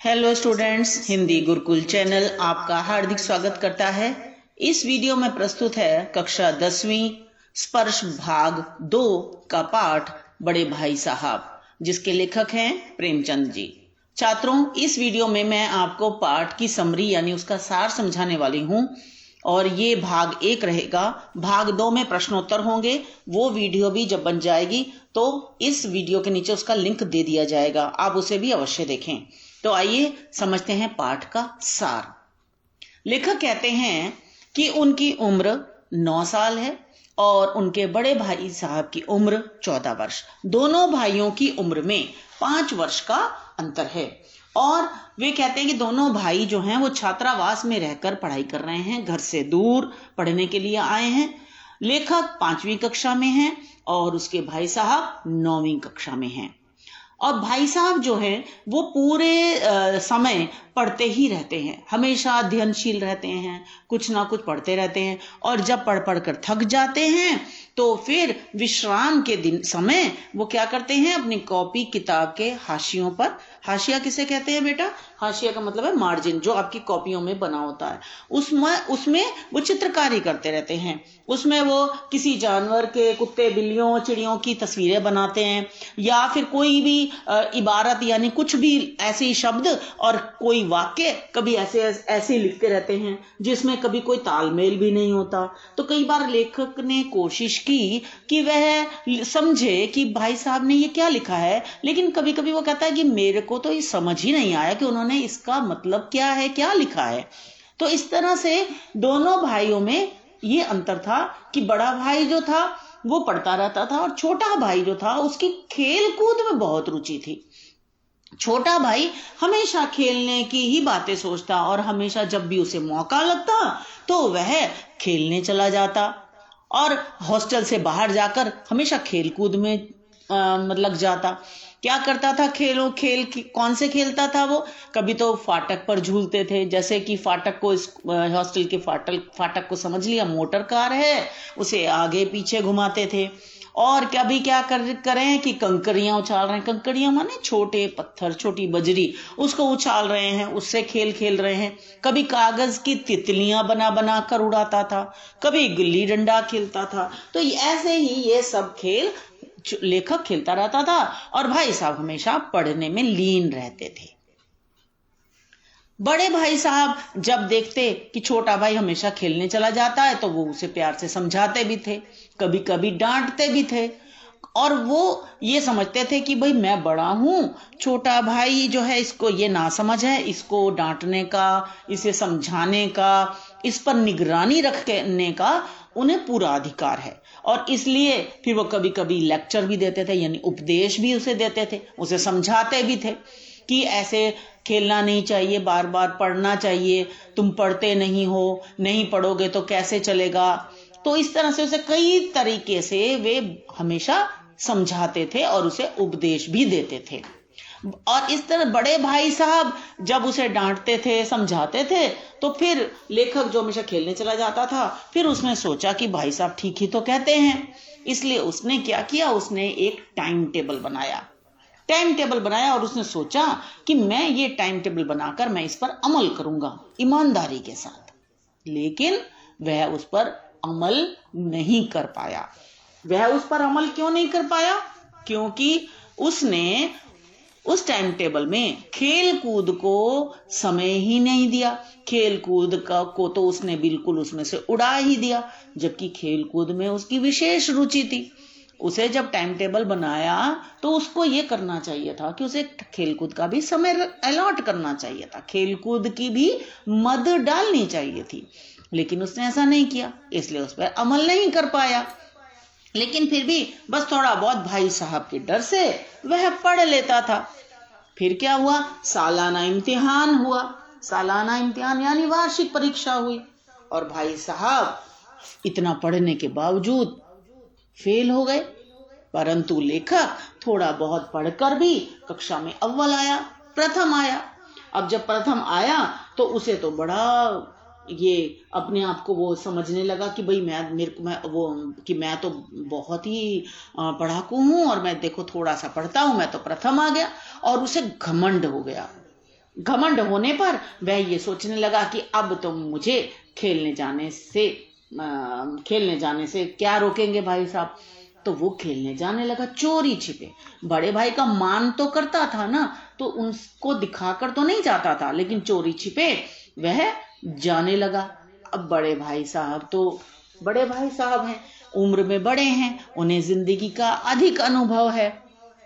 Hello students, Hindi Gurukul channel आपका हार्दिक स्वागत करता है। इस वीडियो में प्रस्तुत है कक्षा 10वीं स्पर्श भाग 2 का पाठ बड़े भाई साहब, जिसके लेखक हैं प्रेमचंद जी। छात्रों, इस वीडियो में मैं आपको पाठ की समरी यानी उसका सार समझाने वाली हूँ और ये भाग 1 रहेगा। भाग 2 में प्रश्नोत्तर होंगे। वो वीडियो भी जब बन जाएगी तो इस वीडियो के नीचे उसका लिंक दे दिया जाएगा, आप उसे भी अवश्य देखें। तो आइए समझते हैं पाठ का सार। लेखक कहते हैं कि उनकी उम्र 9 साल है और उनके बड़े भाई साहब की उम्र 14 वर्ष। दोनों भाइयों की उम्र में 5 वर्ष का अंतर है और वे कहते हैं कि दोनों भाई जो हैं वो छात्रावास में रहकर पढ़ाई कर रहे हैं, घर से दूर पढ़ने के लिए आए हैं। लेखक 5वीं कक्षा में हैं और उसके भाई साहब 9वीं कक्षा में हैं। और भाई साहब जो है वो पूरे समय पढ़ते ही रहते हैं, हमेशा अध्ययनशील रहते हैं, कुछ ना कुछ पढ़ते रहते हैं और जब पढ़ पढ़ कर थक जाते हैं तो फिर विश्राम के दिन समय वो क्या करते हैं, अपनी कॉपी किताब के हाशियों पर, हाशिया किसे कहते हैं बेटा? हाशिया का मतलब है मार्जिन, जो आपकी कॉपियों में बना होता है, उसमें वो चित्रकारी करते रहते हैं। उसमें वो किसी जानवर के, कुत्ते बिल्लियों चिड़ियों की तस्वीरें बनाते हैं या फिर कोई भी इबारत यानी कुछ भी ऐसे शब्द और कोई वाक्य कभी ऐसे लिखते रहते हैं जिसमें कभी कोई तालमेल भी नहीं होता। तो कई बार लेखक ने कोशिश की कि वह समझे कि भाई साहब ने ये क्या लिखा है, लेकिन कभी कभी वो कहता है कि मेरे को तो ये समझ ही नहीं आया कि उन्होंने इसका मतलब क्या है, क्या लिखा है। तो इस तरह से दोनों भाइयों में ये अंतर था कि बड़ा भाई जो था वो पढ़ता रहता था और छोटा भाई जो था उसकी खेल कूद में बहुत रुचि थी। छोटा भाई हमेशा खेलने की ही बातें सोचता और हमेशा जब भी उसे मौका लगता तो वह खेलने चला जाता और हॉस्टल से बाहर जाकर हमेशा खेल कूद में लग जाता। क्या करता था? खेल कौन से खेलता था वो? कभी तो फाटक पर झूलते थे, जैसे कि फाटक को, इस हॉस्टल के फाटक को समझ लिया मोटर कार है, उसे आगे पीछे घुमाते थे। और कभी क्या करें कि कंकरियां उछाल रहे हैं, कंकरियां माने छोटे पत्थर, छोटी बजरी, उसको उछाल रहे हैं, उससे खेल रहे हैं। कभी कागज की तितलियां बना कर उड़ाता था, कभी गिल्ली डंडा खेलता था। तो ऐसे ही ये सब खेल लेखक खेलता रहता था और भाई साहब हमेशा पढ़ने में लीन रहते थे। बड़े भाई साहब जब देखते कि छोटा भाई हमेशा खेलने चला जाता है तो वो उसे प्यार से समझाते भी थे, कभी कभी डांटते भी थे और वो ये समझते थे कि भाई मैं बड़ा हूं, छोटा भाई जो है इसको ये ना समझ है, इसको डांटने का, इसे समझाने का, इस पर निगरानी रखने का उन्हें पूरा अधिकार है। और इसलिए फिर वो कभी कभी लेक्चर भी देते थे, यानी उपदेश भी उसे देते थे, उसे समझाते भी थे कि ऐसे खेलना नहीं चाहिए, बार बार पढ़ना चाहिए, तुम पढ़ते नहीं हो, नहीं पढ़ोगे तो कैसे चलेगा। तो इस तरह से उसे कई तरीके से वे हमेशा समझाते थे और उसे उपदेश भी देते थे। और इस तरह बड़े भाई साहब जब उसे डांटते थे, समझाते थे, तो फिर लेखक जो हमेशा खेलने चला जाता था, फिर उसने सोचा कि भाई साहब ठीक ही तो कहते हैं। इसलिए उसने क्या किया, उसने एक टाइम टेबल बनाया और उसने सोचा कि मैं ये टाइम टेबल बनाकर मैं इस पर अमल करूंगा ईमानदारी के साथ। लेकिन वह उस पर अमल नहीं कर पाया। वह उस पर अमल क्यों नहीं कर पाया? क्योंकि उसने उस टाइम टेबल में खेल कूद को समय ही नहीं दिया। खेल कूद को तो उसने बिल्कुल उसमें से उड़ा ही दिया, जबकि खेल कूद में उसकी विशेष रुचि थी। उसे जब टाइम टेबल बनाया तो उसको ये करना चाहिए था कि उसे खेलकूद का भी समय अलॉट करना चाहिए था, खेलकूद की भी मद डालनी चाहिए थी, लेकिन उसने ऐसा नहीं किया, इसलिए उस पर अमल नहीं कर पाया। लेकिन फिर भी बस थोड़ा बहुत भाई साहब के डर से वह पढ़ लेता था। फिर क्या हुआ? सालाना इम्तिहान यानी वार्षिक परीक्षा हुई और भाई साहब इतना पढ़ने के बावजूद फेल हो गए। परंतु लेखक थोड़ा बहुत पढ़कर भी कक्षा में अव्वल आया, प्रथम आया। अब जब प्रथम आया तो उसे तो बड़ा ये अपने आप को वो समझने लगा कि भाई मैं तो बहुत ही पढ़ाकू हूं और मैं देखो थोड़ा सा पढ़ता हूं, मैं तो प्रथम आ गया। और उसे घमंड हो गया घमंड होने पर वह ये सोचने लगा कि अब तो मुझे खेलने जाने से क्या रोकेंगे भाई साहब। तो वो खेलने जाने लगा चोरी छिपे। बड़े भाई का मान तो करता था ना, तो उनको दिखाकर तो नहीं जाता था, लेकिन चोरी छिपे वह जाने लगा। अब बड़े भाई साहब हैं, उम्र में बड़े हैं, उन्हें जिंदगी का अधिक अनुभव है।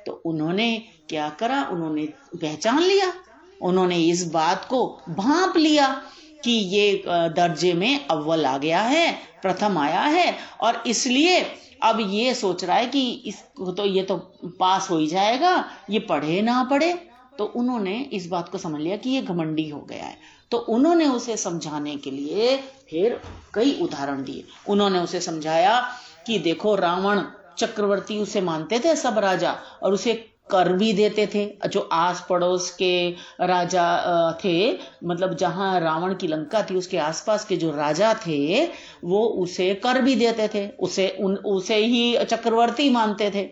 तो उन्होंने क्या करा, उन्होंने पहचान लिया, उन्होंने इस बात को भांप लिया कि ये दर्जे में अव्वल आ गया है, प्रथम आया है, और इसलिए अब ये सोच रहा है कि इसको तो ये तो पास हो ही जाएगा, ये पढ़े ना पढ़े। तो उन्होंने इस बात को समझ लिया कि ये घमंडी हो गया है। तो उन्होंने उसे समझाने के लिए फिर कई उदाहरण दिए। उन्होंने उसे समझाया कि देखो, रावण चक्रवर्ती उसे मानते थे सब राजा, और उसे कर भी देते थे। जो आस पड़ोस के राजा थे, मतलब जहां रावण की लंका थी उसके आसपास के जो राजा थे, वो उसे कर भी देते थे, उसे ही चक्रवर्ती मानते थे,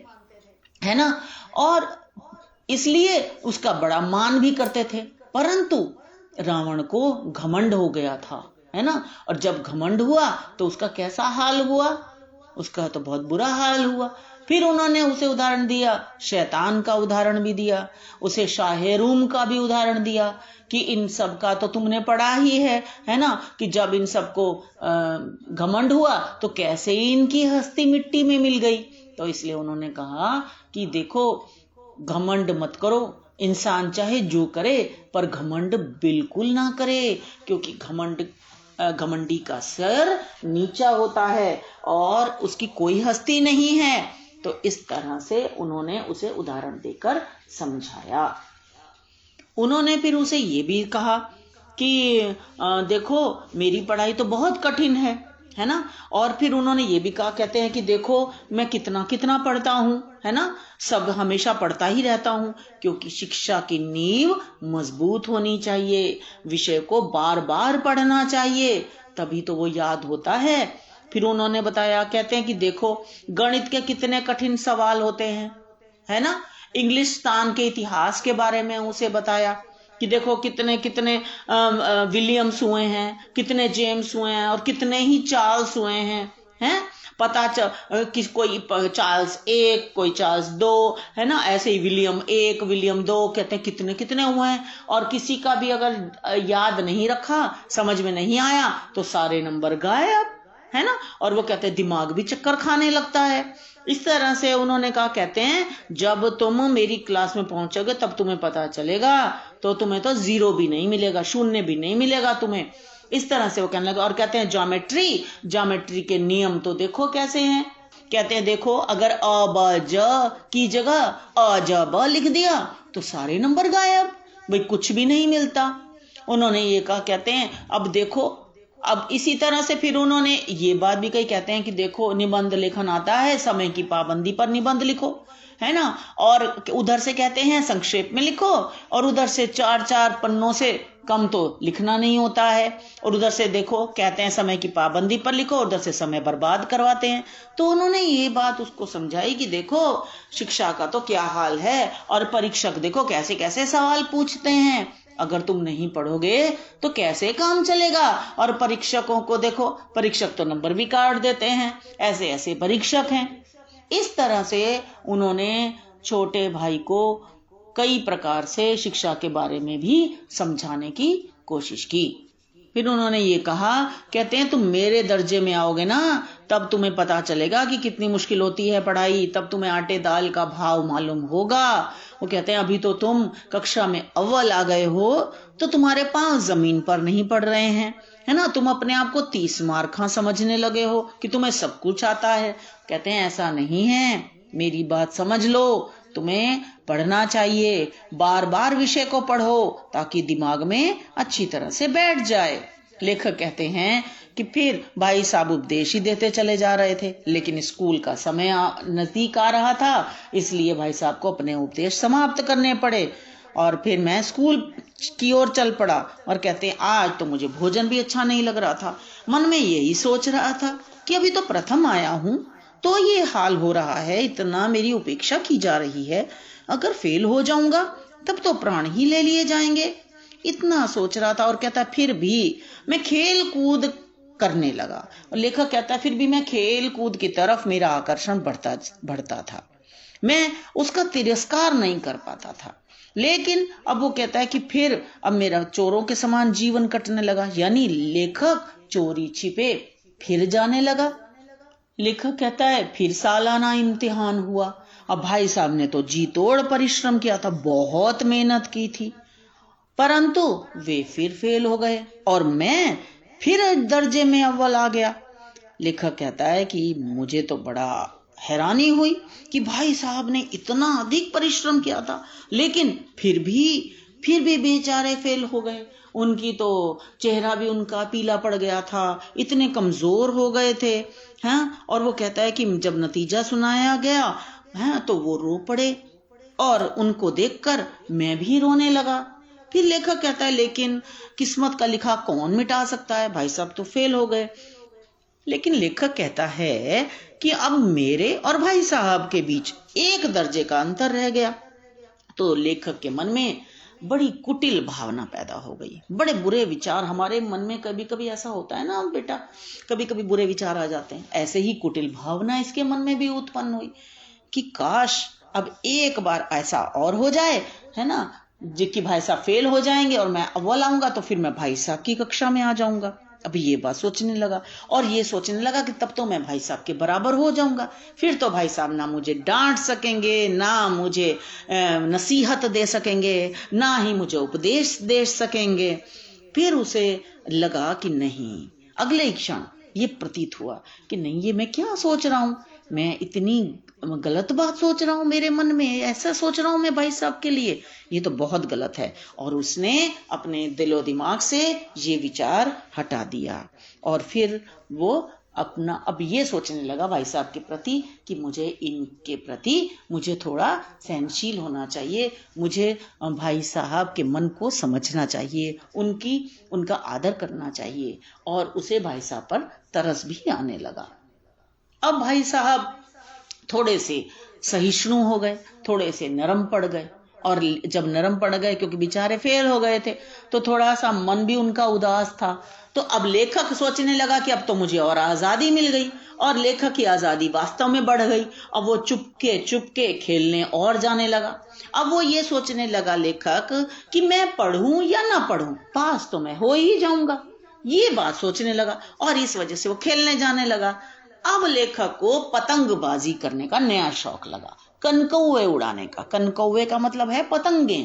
है ना। और इसलिए उसका बड़ा मान भी करते थे। परंतु रावण को घमंड हो गया था, है ना। और जब घमंड हुआ तो उसका कैसा हाल हुआ, उसका तो बहुत बुरा हाल हुआ। फिर उन्होंने उसे उदाहरण दिया, शैतान का उदाहरण भी दिया, उसे शाहे रूम का भी उदाहरण दिया कि इन सब का तो तुमने पढ़ा ही है ना, कि जब इन सबको घमंड हुआ तो कैसे इनकी हस्ती मिट्टी में मिल गई। तो इसलिए उन्होंने कहा कि देखो, घमंड मत करो, इंसान चाहे जो करे पर घमंड बिल्कुल ना करे, क्योंकि घमंडी का सर नीचा होता है और उसकी कोई हस्ती नहीं है। तो इस तरह से उन्होंने उसे उदाहरण देकर समझाया। उन्होंने फिर उसे ये भी कहा कि देखो, मेरी पढ़ाई तो बहुत कठिन है ना। और फिर उन्होंने ये भी कहा, कहते हैं कि देखो, मैं कितना कितना पढ़ता हूं, है ना, सब हमेशा पढ़ता ही रहता हूं, क्योंकि शिक्षा की नींव मजबूत होनी चाहिए, विषय को बार बार पढ़ना चाहिए, तभी तो वो याद होता है। फिर उन्होंने बताया, कहते हैं कि देखो, गणित के कितने कठिन सवाल होते हैं, है ना। इंग्लिस्तान के इतिहास के बारे में उसे बताया कि देखो, कितने कितने विलियम्स हुए हैं, कितने जेम्स हुए हैं, और कितने ही चार्ल्स हुए हैं पता कि कोई चार्ल्स 1, कोई चार्ल्स 2, है ना, ऐसे ही विलियम 1, विलियम 2, कहते हैं कितने कितने हुए हैं। और किसी का भी अगर याद नहीं रखा, समझ में नहीं आया, तो सारे नंबर गायब, है ना। और वो कहते हैं दिमाग भी चक्कर खाने लगता है। इस तरह से उन्होंने कहा, कहते हैं जब तुम मेरी क्लास में पहुंचोगे तब तुम्हें पता चलेगा, तो तुम्हें तो 0 भी नहीं मिलेगा, 0 भी नहीं मिलेगा तुम्हें। इस तरह से वो कहने लगा। और कहते हैं ज्योमेट्री के नियम तो देखो कैसे हैं। कहते हैं देखो, अगर अ ब ज की जगह अ ज ब लिख दिया तो सारे नंबर गायब, भाई कुछ भी नहीं मिलता। उन्होंने ये कहा, कहते हैं अब देखो, अब इसी तरह से फिर उन्होंने ये बात भी कही, कहते हैं कि देखो, निबंध लेखन आता है, समय की पाबंदी पर निबंध लिखो, है ना। और उधर से कहते हैं संक्षेप में लिखो, और उधर से 4-4 पन्नों से कम तो लिखना नहीं होता है। और उधर से देखो, कहते हैं समय की पाबंदी पर लिखो, उधर से समय बर्बाद करवाते हैं। तो उन्होंने ये बात उसको समझाई कि देखो, शिक्षा का तो क्या हाल है, और परीक्षक देखो कैसे कैसे सवाल पूछते हैं, अगर तुम नहीं पढ़ोगे तो कैसे काम चलेगा। और परीक्षकों को देखो, परीक्षक तो नंबर भी काट देते हैं, ऐसे ऐसे परीक्षक हैं। इस तरह से उन्होंने छोटे भाई को कई प्रकार से शिक्षा के बारे में भी समझाने की कोशिश की। फिर उन्होंने ये कहा, कहते हैं तुम मेरे दर्जे में आओगे ना, तब तुम्हें पता चलेगा कि कितनी मुश्किल होती है पढ़ाई, तब तुम्हें आटे दाल का भाव मालूम होगा। वो कहते हैं अभी तो तुम कक्षा में अव्वल आ गए हो, तो तुम्हारे पांव जमीन पर नहीं पड़ रहे हैं, है ना। तुम अपने आप को 30 मार्खा समझने लगे हो कि तुम्हें सब कुछ आता है। कहते हैं ऐसा नहीं है, मेरी बात समझ लो, तुम्हें पढ़ना चाहिए, बार बार विषय को पढ़ो ताकि दिमाग में अच्छी तरह से बैठ जाए। लेखक कहते हैं कि फिर भाई साहब उपदेश ही देते चले जा रहे थे, लेकिन स्कूल का समय नजदीक आ रहा था, इसलिए भाई साहब को अपने उपदेश समाप्त करने पड़े। और फिर मैं स्कूल की ओर चल पड़ा। और कहते हैं आज तो मुझे भोजन भी अच्छा नहीं लग रहा था, मन में यही सोच रहा था कि अभी तो प्रथम आया हूं, तो ये हाल हो रहा है, इतना मेरी उपेक्षा की जा रही है, अगर फेल हो जाऊंगा तब तो प्राण ही ले लिए जाएंगे। इतना सोच रहा था और कहता फिर भी मैं खेल कूद करने लगा। और लेखक कहता है फिर भी मैं खेल कूद की तरफ मेरा आकर्षण बढ़ता था, मैं उसका तिरस्कार नहीं कर पाता था। लेकिन अब वो कहता है कि फिर अब मेरा चोरों के समान जीवन कटने लगा, यानी लेखक चोरी छिपे फिर जाने लगा। लेखक कहता है फिर सालाना इम्तिहान हुआ। अब भाई साहब ने तो जी तोड़ परिश्रम किया था, बहुत मेहनत की थी, परंतु वे फिर फेल हो गए और मैं फिर दर्जे में अव्वल आ गया। लेखक कहता है कि मुझे तो बड़ा हैरानी हुई कि भाई साहब ने इतना अधिक परिश्रम किया था, लेकिन फिर भी बेचारे फेल हो गए। उनकी तो चेहरा भी उनका पीला पड़ गया था, इतने कमजोर हो गए थे। हाँ, और वो कहता है कि जब नतीजा सुनाया गया तो वो रो पड़े और उनको देखकर मैं भी रोने लगा। फिर लेखक कहता है लेकिन किस्मत का लिखा कौन मिटा सकता है, भाई साहब तो फेल हो गए। लेकिन लेखक कहता है कि अब मेरे और भाई साहब के बीच एक दर्जे का अंतर रह गया। तो लेखक के मन में बड़ी कुटिल भावना पैदा हो गई, बड़े बुरे विचार। हमारे मन में कभी कभी ऐसा होता है ना बेटा, कभी कभी बुरे विचार आ जाते हैं। ऐसे ही कुटिल भावना इसके मन में भी उत्पन्न हुई कि काश अब एक बार ऐसा और हो जाए, है ना, कि भाई साहब फेल हो जाएंगे और मैं अव्वल आऊंगा, तो फिर मैं भाई साहब की कक्षा में आ जाऊंगा। अभी ये बात सोचने लगा और ये सोचने लगा कि तब तो मैं भाई साहब के बराबर हो जाऊंगा। फिर तो भाई साहब ना मुझे डांट सकेंगे, ना मुझे नसीहत दे सकेंगे, ना ही मुझे उपदेश दे सकेंगे। फिर उसे लगा कि नहीं, अगले क्षण ये प्रतीत हुआ कि नहीं, ये मैं क्या सोच रहा हूं, मैं इतनी गलत बात सोच रहा हूं, मेरे मन में ऐसा सोच रहा हूं मैं भाई साहब के लिए, ये तो बहुत गलत है। और उसने अपने दिलो दिमाग से ये विचार हटा दिया और फिर वो अपना अब ये सोचने लगा भाई साहब के प्रति कि मुझे इनके प्रति मुझे थोड़ा सहनशील होना चाहिए, मुझे भाई साहब के मन को समझना चाहिए, उनका आदर करना चाहिए। और उसे भाई साहब पर तरस भी आने लगा। अब भाई साहब थोड़े से सहिष्णु हो गए, थोड़े से नरम पड़ गए। और जब नरम पड़ गए, क्योंकि बेचारे फेल हो गए थे, तो थोड़ा सा मन भी उनका उदास था। तो अब लेखक सोचने लगा कि अब तो मुझे और आजादी मिल गई, और लेखक की आजादी वास्तव में बढ़ गई। अब वो चुपके खेलने और जाने लगा। अब वो ये सोचने लगा लेखक कि मैं पढ़ूं या ना पढ़ूं, पास तो मैं हो ही जाऊंगा, ये बात सोचने लगा और इस वजह से वो खेलने जाने लगा। अब लेखक को पतंगबाजी करने का नया शौक लगा, कनकौवे उड़ाने का। कनकौवे का मतलब है पतंगे।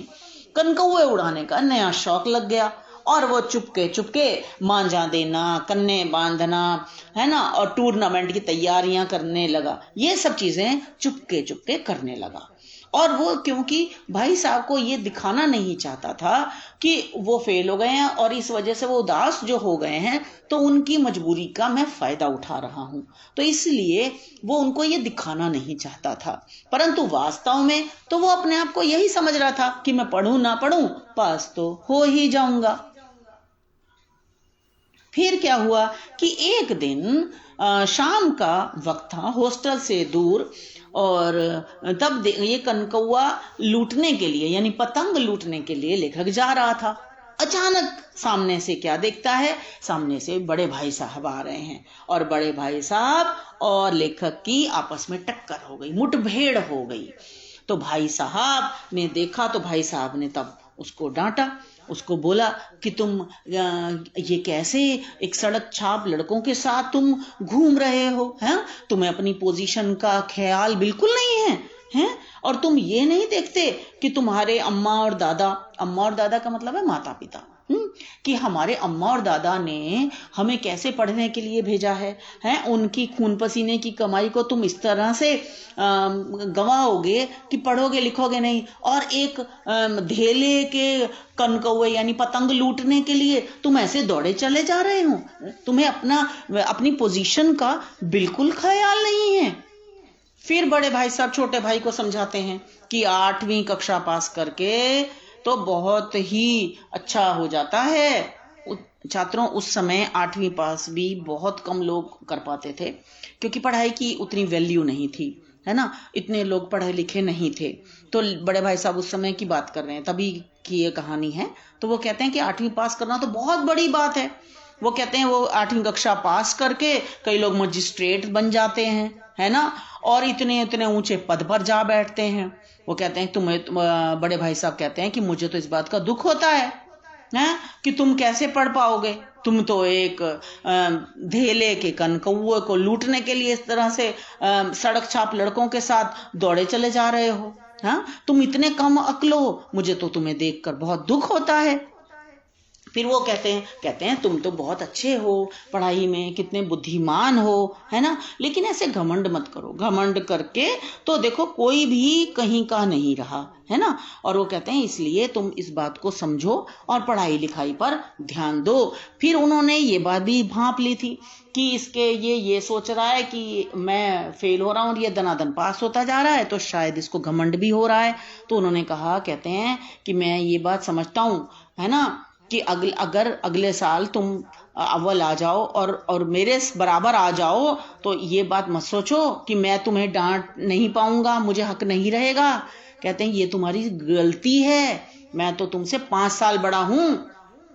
कनकौवे उड़ाने का नया शौक लग गया और वो चुपके मांझा देना, कन्ने बांधना, है ना, और टूर्नामेंट की तैयारियां करने लगा। ये सब चीजें चुपके करने लगा। और वो क्योंकि भाई साहब को ये दिखाना नहीं चाहता था कि वो फेल हो गए हैं और इस वजह से वो उदास जो हो गए हैं, तो उनकी मजबूरी का मैं फायदा उठा रहा हूं, तो इसलिए वो उनको ये दिखाना नहीं चाहता था। परंतु वास्तव में तो वो अपने आप को यही समझ रहा था कि मैं पढ़ूं ना पढ़ूं, पास तो हो ही जाऊंगा। फिर क्या हुआ कि एक दिन शाम का वक्त था, हॉस्टल से दूर, और तब ये कनकौआ लूटने के लिए, यानी पतंग लूटने के लिए लेखक जा रहा था। अचानक सामने से क्या देखता है, सामने से बड़े भाई साहब आ रहे हैं और बड़े भाई साहब और लेखक की आपस में टक्कर हो गई, मुठभेड़ हो गई। तो भाई साहब ने देखा तो भाई साहब ने तब उसको डांटा, उसको बोला कि तुम ये कैसे एक सड़क छाप लड़कों के साथ तुम घूम रहे हो, हैं? तुम्हें अपनी पोजीशन का ख्याल बिल्कुल नहीं है, हैं? और तुम ये नहीं देखते कि तुम्हारे अम्मा और दादा का मतलब है माता पिता, कि हमारे अम्मा और दादा ने हमें कैसे पढ़ने के लिए भेजा है, उनकी खून पसीने की कमाई को तुम इस तरह से गंवाओगे कि पढ़ोगे लिखोगे नहीं, और एक धेले के कनकौवे यानी पतंग लूटने के लिए तुम ऐसे दौड़े चले जा रहे हो, तुम्हें अपनी पोजीशन का बिल्कुल ख्याल नहीं है। फिर बड़े भाई साहब छोटे भाई को समझाते हैं कि 8वीं कक्षा पास करके तो बहुत ही अच्छा हो जाता है। छात्रों, उस समय 8वीं पास भी बहुत कम लोग कर पाते थे, क्योंकि पढ़ाई की उतनी वैल्यू नहीं थी। है ना, इतने लोग पढ़े लिखे नहीं थे। तो बड़े भाई साहब उस समय की बात कर रहे हैं, तभी की ये कहानी है। तो वो कहते हैं कि 8वीं पास करना तो बहुत बड़ी बात है। वो कहते हैं वो 8वीं कक्षा पास करके कई लोग मजिस्ट्रेट बन जाते हैं, है ना, और इतने इतने ऊंचे पद पर जा बैठते हैं। वो कहते हैं बड़े भाई साहब कहते हैं कि मुझे तो इस बात का दुख होता है कि तुम कैसे पढ़ पाओगे। तुम तो एक धेले के कनकौए को लूटने के लिए इस तरह से सड़क छाप लड़कों के साथ दौड़े चले जा रहे हो। तुम इतने कम अक्ल हो, मुझे तो तुम्हें देखकर बहुत दुख होता है। फिर वो कहते हैं तुम तो बहुत अच्छे हो पढ़ाई में, कितने बुद्धिमान हो, है ना, लेकिन ऐसे घमंड मत करो। घमंड करके तो देखो कोई भी कहीं का नहीं रहा, है ना। और वो कहते हैं इसलिए तुम इस बात को समझो और पढ़ाई लिखाई पर ध्यान दो। फिर उन्होंने ये बात भी भांप ली थी कि इसके ये सोच रहा है कि मैं फेल हो रहा हूँ और ये दनादन पास होता जा रहा है, तो शायद इसको घमंड भी हो रहा है। तो उन्होंने कहा, कहते हैं कि मैं ये बात समझता हूँ, है ना, कि अगर अगले साल तुम अव्वल आ जाओ और मेरे बराबर आ जाओ तो ये बात मत सोचो कि मैं तुम्हें डांट नहीं पाऊंगा, मुझे हक नहीं रहेगा। कहते हैं ये तुम्हारी गलती है। मैं तो तुमसे 5 साल बड़ा हूं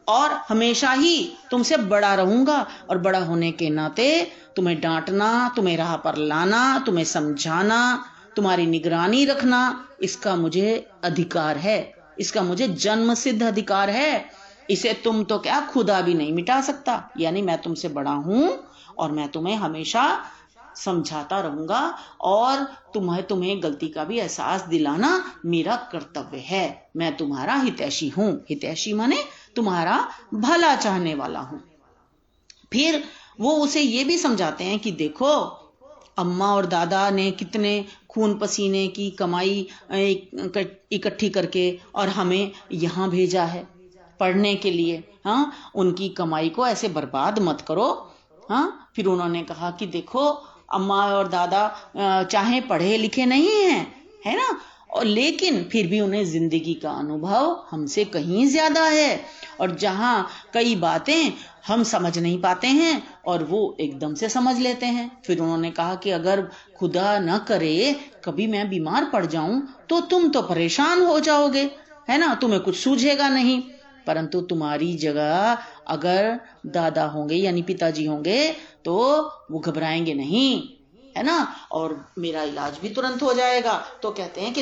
और हमेशा ही तुमसे बड़ा रहूंगा, और बड़ा होने के नाते तुम्हें डांटना, तुम्हें राह पर लाना, तुम्हें समझाना, तुम्हारी निगरानी रखना, इसका मुझे अधिकार है, इसका मुझे जन्म सिद्ध अधिकार है। इसे तुम तो क्या खुदा भी नहीं मिटा सकता। यानी मैं तुमसे बड़ा हूं और मैं तुम्हें हमेशा समझाता रहूंगा, और तुम्हें गलती का भी एहसास दिलाना मेरा कर्तव्य है। मैं तुम्हारा हितैषी हूं। हितैषी माने तुम्हारा भला चाहने वाला हूं। फिर वो उसे ये भी समझाते हैं कि देखो अम्मा और दादा ने कितने खून पसीने की कमाई इकट्ठी करके और हमें यहाँ भेजा है पढ़ने के लिए। उनकी कमाई को ऐसे बर्बाद मत करो। फिर उन्होंने कहा कि देखो अम्मा और दादा चाहे पढ़े लिखे नहीं हैं, है ना, और लेकिन फिर भी उन्हें जिंदगी का अनुभव हमसे कहीं ज्यादा है, और जहां कई बातें हम समझ नहीं पाते हैं और वो एकदम से समझ लेते हैं। फिर उन्होंने कहा कि अगर खुदा न करे कभी मैं बीमार पड़ जाऊं तो तुम तो परेशान हो जाओगे, है ना, तुम्हें कुछ सूझेगा नहीं। परंतु तुम्हारी जगह अगर दादा होंगे यानी पिताजी होंगे तो वो घबराएंगे नहीं, है ना, और मेरा इलाज भी तुरंत हो जाएगा। तो कहते हैं कि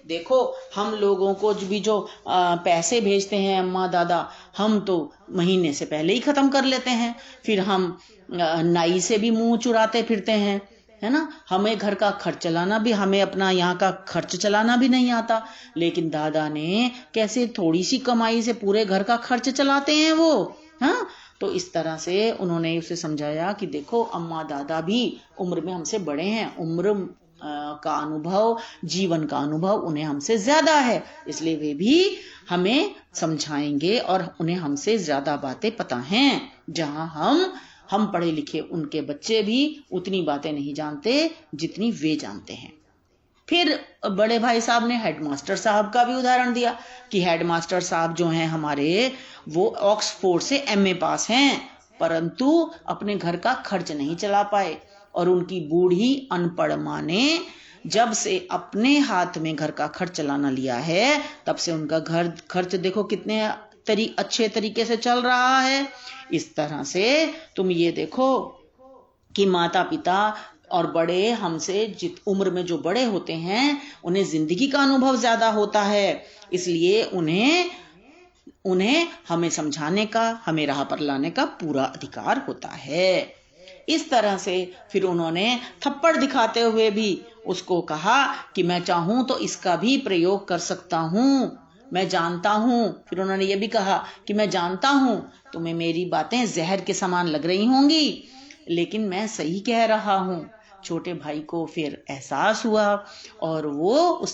देखो हम लोगों को भी जो पैसे भेजते हैं अम्मा दादा, हम तो महीने से पहले ही खत्म कर लेते हैं। फिर हम नाई से भी मुंह चुराते फिरते हैं, है ना, हमें घर का खर्च चलाना भी, हमें अपना यहाँ का खर्च चलाना भी नहीं आता। लेकिन दादा ने कैसे थोड़ी सी कमाई से पूरे घर का खर्च चलाते हैं वो। तो इस तरह से उन्होंने उसे समझाया कि देखो अम्मा दादा भी उम्र में हमसे बड़े हैं, उम्र का अनुभव, जीवन का अनुभव उन्हें हमसे ज्यादा है, इसलिए वे भी हमें समझाएंगे और उन्हें हमसे ज्यादा बातें पता हैं। जहां हम पढ़े लिखे उनके बच्चे भी उतनी बातें नहीं जानते जितनी वे जानते हैं। फिर बड़े भाई साहब ने हेडमास्टर साहब का भी उदाहरण दिया कि हेडमास्टर साहब जो हैं हमारे, वो ऑक्सफोर्ड से एमए पास हैं, परंतु अपने घर का खर्च नहीं चला पाए, और उनकी बूढ़ी अनपढ़ माँ ने जब से अपने हाथ में घर का खर्च चलाना लिया है तब से उनका घर खर्च देखो कितने अच्छे तरीके से चल रहा है। इस तरह से तुम ये देखो कि माता पिता और बड़े हमसे उम्र में जो बड़े होते हैं उन्हें जिंदगी का अनुभव ज्यादा होता है, इसलिए उन्हें हमें समझाने का, हमें राह पर लाने का पूरा अधिकार होता है। इस तरह से फिर उन्होंने थप्पड़ दिखाते हुए भी उसको कहा कि मैं चाहूं तो इसका भी प्रयोग कर सकता हूं, मैं जानता हूं। फिर उन्होंने ये भी कहा कि मैं जानता हूं तुम्हें मेरी बातें जहर के समान लग रही होंगी, लेकिन मैं सही कह रहा हूं। छोटे भाई को फिर एहसास हुआ और वो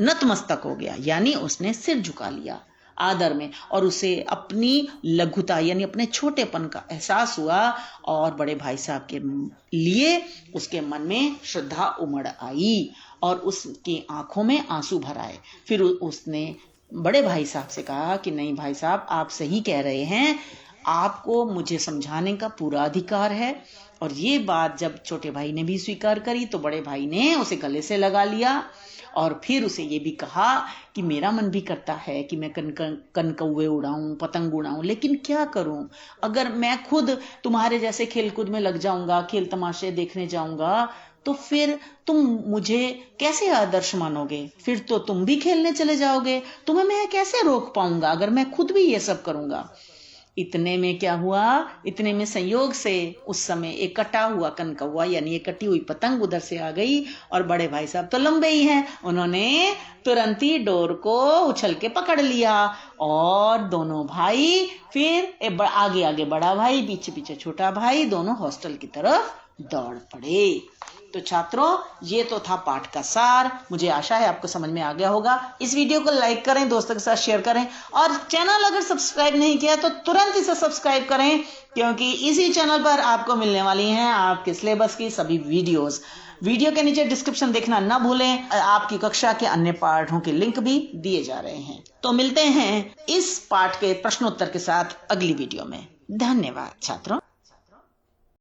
नतमस्तक हो गया, यानी उसने सिर झुका लिया आदर में, और उसे अपनी लघुता यानी अपने छोटेपन का एहसास हुआ, और बड़े भाई साहब के लिए उसके मन में श्रद्धा उमड़ आई और उसकी आंखों में आंसू भर आए। फिर उसने बड़े भाई साहब से कहा कि नहीं भाई साहब, आप सही कह रहे हैं, आपको मुझे समझाने का पूरा अधिकार है। और ये बात जब छोटे भाई ने भी स्वीकार करी तो बड़े भाई ने उसे गले से लगा लिया और फिर उसे ये भी कहा कि मेरा मन भी करता है कि मैं कनकौवे उड़ाऊं, पतंग उड़ाऊं, लेकिन क्या करूं? अगर मैं खुद तुम्हारे जैसे खेलकूद में लग जाऊंगा, खेल तमाशे देखने जाऊंगा, तो फिर तुम मुझे कैसे आदर्श मानोगे? फिर तो तुम भी खेलने चले जाओगे, तुम्हें मैं कैसे रोक पाऊंगा अगर मैं खुद भी ये सब करूंगा? इतने में क्या हुआ? इतने में संयोग से उस समय एक कटा हुआ कनकौवा यानी एक कटी हुई पतंग उधर से आ गई और बड़े भाई साहब तो लंबे ही हैं, उन्होंने तुरंत ही डोर को उछल के पकड़ लिया और दोनों भाई फिर आगे आगे बड़ा भाई, पीछे पीछे छोटा भाई, दोनों हॉस्टल की तरफ दौड़ पड़े। तो छात्रों, ये तो था पाठ का सार। मुझे आशा है आपको समझ में आ गया होगा। इस वीडियो को लाइक करें, दोस्तों के साथ शेयर करें और चैनल अगर सब्सक्राइब नहीं किया तो तुरंत इसे सब्सक्राइब करें, क्योंकि इसी चैनल पर आपको मिलने वाली हैं आपके सिलेबस की सभी वीडियोस। वीडियो के नीचे डिस्क्रिप्शन देखना ना भूलें, आपकी कक्षा के अन्य पाठों के लिंक भी दिए जा रहे हैं। तो मिलते हैं इस पाठ के प्रश्नोत्तर के साथ अगली वीडियो में। धन्यवाद छात्रों।